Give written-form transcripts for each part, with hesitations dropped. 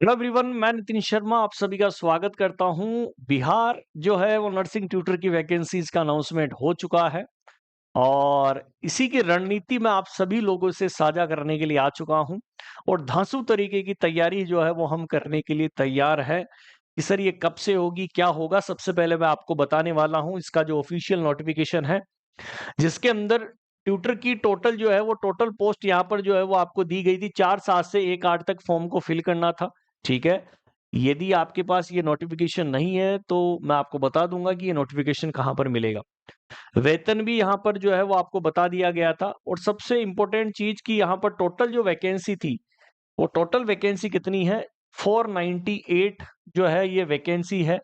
Hello everyone, मैं नितिन शर्मा आप सभी का स्वागत करता हूं। बिहार जो है वो नर्सिंग ट्यूटर की वैकेंसीज का अनाउंसमेंट हो चुका है और इसी की रणनीति मैं आप सभी लोगों से साझा करने के लिए आ चुका हूं और धांसू तरीके की तैयारी जो है वो हम करने के लिए तैयार है कि सर ये कब से होगी, क्या होगा। सबसे पहले मैं आपको बताने वाला हूं इसका जो ऑफिशियल नोटिफिकेशन है, जिसके अंदर ट्यूटर की टोटल जो है वो टोटल पोस्ट यहाँ पर जो है वो आपको दी गई थी। 4/7 से 1/8 तक फॉर्म को फिल करना था। ठीक है, यदि आपके पास ये नोटिफिकेशन नहीं है तो मैं आपको बता दूंगा कि ये नोटिफिकेशन कहाँ पर मिलेगा। वेतन भी यहाँ पर जो है वो आपको बता दिया गया था और सबसे इंपॉर्टेंट चीज की यहाँ पर टोटल जो वैकेंसी थी वो टोटल वैकेंसी कितनी है, 498 जो है ये वैकेंसी है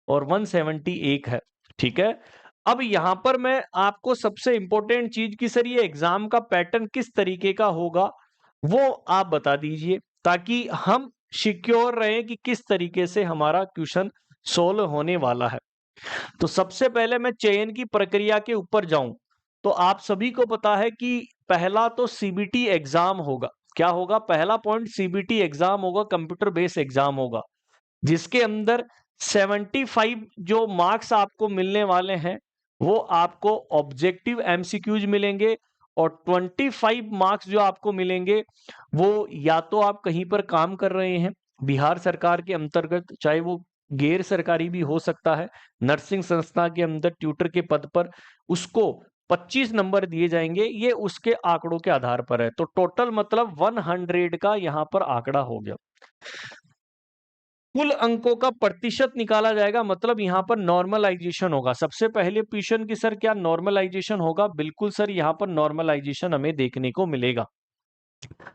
और 171 है। ठीक है, अब यहाँ पर मैं आपको सबसे इंपॉर्टेंट चीज की सर ये एग्जाम का पैटर्न किस तरीके का होगा वो आप बता दीजिए, ताकि हम सिक्योर रहें कि किस तरीके से हमारा क्वेश्चन सोल्व होने वाला है। तो सबसे पहले मैं चयन की प्रक्रिया के ऊपर जाऊं तो आप सभी को पता है कि पहला तो सीबीटी एग्जाम होगा। क्या होगा? पहला पॉइंट सीबीटी एग्जाम होगा, कंप्यूटर बेस्ड एग्जाम होगा, जिसके अंदर 75 जो मार्क्स आपको मिलने वाले हैं वो आपको ऑब्जेक्टिव एमसीक्यूज मिलेंगे और 25 मार्क्स जो आपको मिलेंगे वो या तो आप कहीं पर काम कर रहे हैं बिहार सरकार के अंतर्गत, चाहे वो गैर सरकारी भी हो सकता है, नर्सिंग संस्था के अंदर ट्यूटर के पद पर, उसको 25 नंबर दिए जाएंगे। ये उसके आंकड़ों के आधार पर है, तो टोटल मतलब 100 का यहाँ पर आंकड़ा हो गया। कुल अंकों का प्रतिशत निकाला जाएगा, मतलब यहाँ पर नॉर्मलाइजेशन होगा। सबसे पहले क्वेश्चन की सर क्या नॉर्मलाइजेशन होगा? बिल्कुल सर, यहाँ पर नॉर्मलाइजेशन हमें देखने को मिलेगा।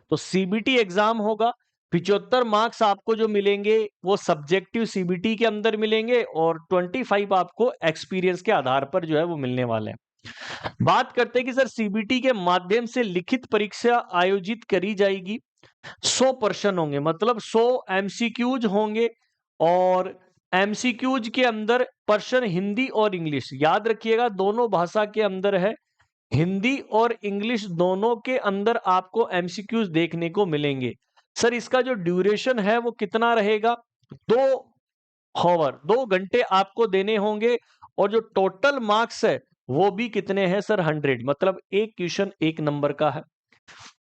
तो सीबीटी एग्जाम होगा, 75 मार्क्स आपको जो मिलेंगे वो सब्जेक्टिव सीबीटी के अंदर मिलेंगे और 25 आपको एक्सपीरियंस के आधार पर जो है वो मिलने वाले हैं। बात करते हैं कि सर सीबीटी के माध्यम से लिखित परीक्षा आयोजित करी जाएगी। 100 प्रश्न होंगे, मतलब 100 एमसीक्यूज होंगे और एमसीक्यूज के अंदर प्रश्न हिंदी और इंग्लिश, याद रखिएगा दोनों भाषा के अंदर है। हिंदी और इंग्लिश दोनों के अंदर आपको एमसीक्यूज देखने को मिलेंगे। सर इसका जो ड्यूरेशन है वो कितना रहेगा? 2 घंटे आपको देने होंगे और जो टोटल मार्क्स है वो भी कितने हैं सर? 100, मतलब एक क्वेश्चन 1 नंबर का है।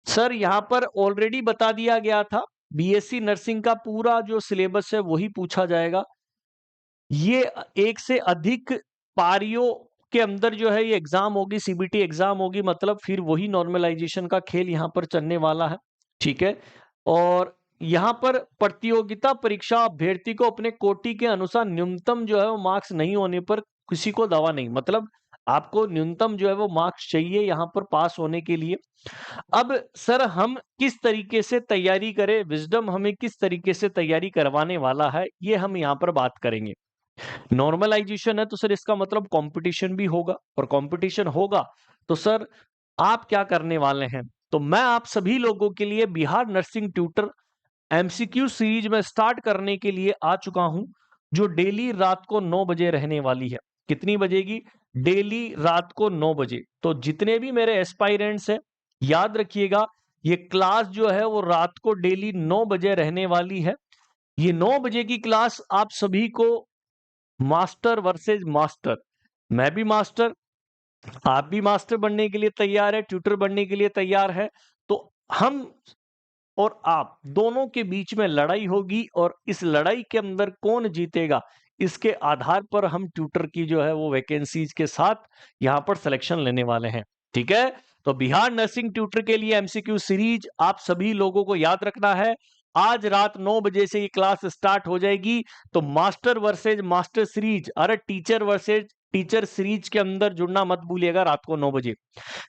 सर यहाँ पर ऑलरेडी बता दिया गया था, बीएससी नर्सिंग का पूरा जो सिलेबस है वही पूछा जाएगा। ये एक से अधिक पारियों के अंदर जो है ये एग्जाम होगी, सीबीटी एग्जाम होगी, मतलब फिर वही नॉर्मलाइजेशन का खेल यहाँ पर चलने वाला है। ठीक है, और यहाँ पर प्रतियोगिता परीक्षा अभ्यर्थी को अपने कोटि के अनुसार न्यूनतम जो है वो मार्क्स नहीं होने पर किसी को दवा नहीं, मतलब आपको न्यूनतम जो है वो मार्क्स चाहिए यहाँ पर पास होने के लिए। अब सर हम किस तरीके से तैयारी करें, विजडम हमें किस तरीके से तैयारी करवाने वाला है, ये हम यहाँ पर बात करेंगे। नॉर्मलाइजेशन है तो सर इसका मतलब कंपटीशन भी होगा और कंपटीशन होगा तो सर आप क्या करने वाले हैं? तो मैं आप सभी लोगों के लिए Bihar nursing tutor MCQ series में स्टार्ट करने के लिए आ चुका हूं, जो डेली रात को 9 बजे रहने वाली है। कितनी बजेगी? डेली रात को 9 बजे। तो जितने भी मेरे एस्पायरेंट्स हैं, याद रखिएगा ये क्लास जो है वो रात को डेली 9 बजे रहने वाली है। ये 9 बजे की क्लास आप सभी को मास्टर वर्सेस मास्टर, मैं भी मास्टर, आप भी मास्टर बनने के लिए तैयार है, ट्यूटर बनने के लिए तैयार है, तो हम और आप दोनों के बीच में लड़ाई होगी और इस लड़ाई के अंदर कौन जीतेगा इसके आधार पर हम ट्यूटर की जो है वो वैकेंसीज के साथ यहां पर सिलेक्शन लेने वाले हैं। ठीक है, तो बिहार नर्सिंग ट्यूटर के लिए एमसीक्यू सीरीज आप सभी लोगों को याद रखना है। आज रात 9 बजे से ये क्लास स्टार्ट हो जाएगी। तो मास्टर वर्सेज मास्टर सीरीज, अरे टीचर वर्सेज टीचर सीरीज के अंदर जुड़ना मत भूलिएगा रात को 9 बजे।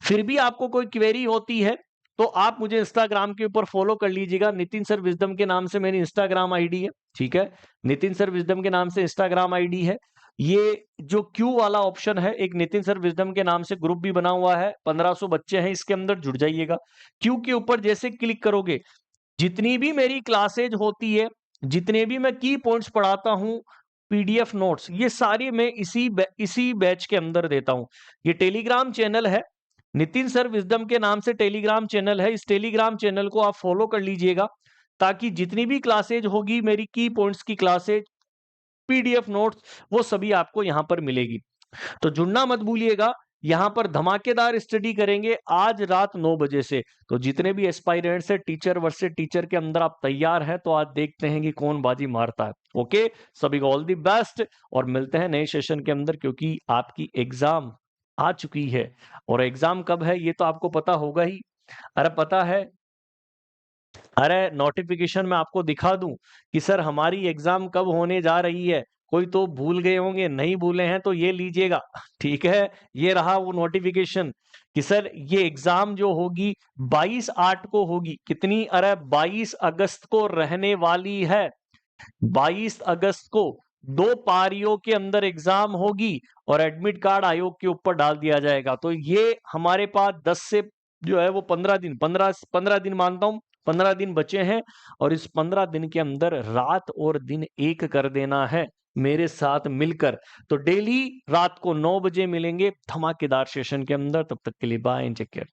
फिर भी आपको कोई क्वेरी होती है तो आप मुझे इंस्टाग्राम के ऊपर फॉलो कर लीजिएगा, नितिन सर विजडम के नाम से मेरी इंस्टाग्राम आईडी है। ठीक है, नितिन सर विजडम के नाम से इंस्टाग्राम आईडी है। ये जो क्यू वाला ऑप्शन है, एक नितिन सर विजडम के नाम से ग्रुप भी बना हुआ है, 1500 बच्चे हैं इसके अंदर, जुड़ जाइएगा। क्यू के ऊपर जैसे क्लिक करोगे, जितनी भी मेरी क्लासेज होती है, जितने भी मैं की पॉइंट्स पढ़ाता हूं, पीडीएफ नोट्स, ये सारी मैं इसी बैच के अंदर देता हूं। ये टेलीग्राम चैनल है, नितिन सर विजडम के नाम से टेलीग्राम चैनल है। इस टेलीग्राम चैनल को आप फॉलो कर लीजिएगा ताकि जितनी भी क्लासेज होगी मेरी की पॉइंट्स की क्लासेज, पीडीएफ नोट्स, वो सभी आपको यहां पर मिलेगी। तो जुड़ना मत भूलिएगा। यहां पर धमाकेदार स्टडी करेंगे आज रात 9 बजे से। तो जितने भी एस्पायरेंट्स है टीचर वर्सेस टीचर के अंदर आप तैयार हैं, तो आज देखते हैं कि कौन बाजी मारता है। ओके, सभी को ऑल दी बेस्ट और मिलते हैं नए सेशन के अंदर, क्योंकि आपकी एग्जाम आ चुकी है। और एग्जाम कब है ये तो आपको पता होगा ही। अरे पता है, अरे नोटिफिकेशन में आपको दिखा दूं कि सर हमारी एग्जाम कब होने जा रही है। कोई तो भूल गए होंगे, नहीं भूले हैं तो ये लीजिएगा। ठीक है, ये रहा वो नोटिफिकेशन कि सर ये एग्जाम जो होगी 22/8 को होगी। कितनी? अरे 22 अगस्त को रहने वाली है। 22 अगस्त को 2 पारियों के अंदर एग्जाम होगी और एडमिट कार्ड आयोग के ऊपर डाल दिया जाएगा। तो ये हमारे पास 10 से जो है वो 15 दिन, 15 दिन मानता हूं, 15 दिन बचे हैं। और इस 15 दिन के अंदर रात और दिन एक कर देना है मेरे साथ मिलकर। तो डेली रात को 9 बजे मिलेंगे धमाकेदार सेशन के अंदर। तब तक के लिए बाय एंड टेक केयर।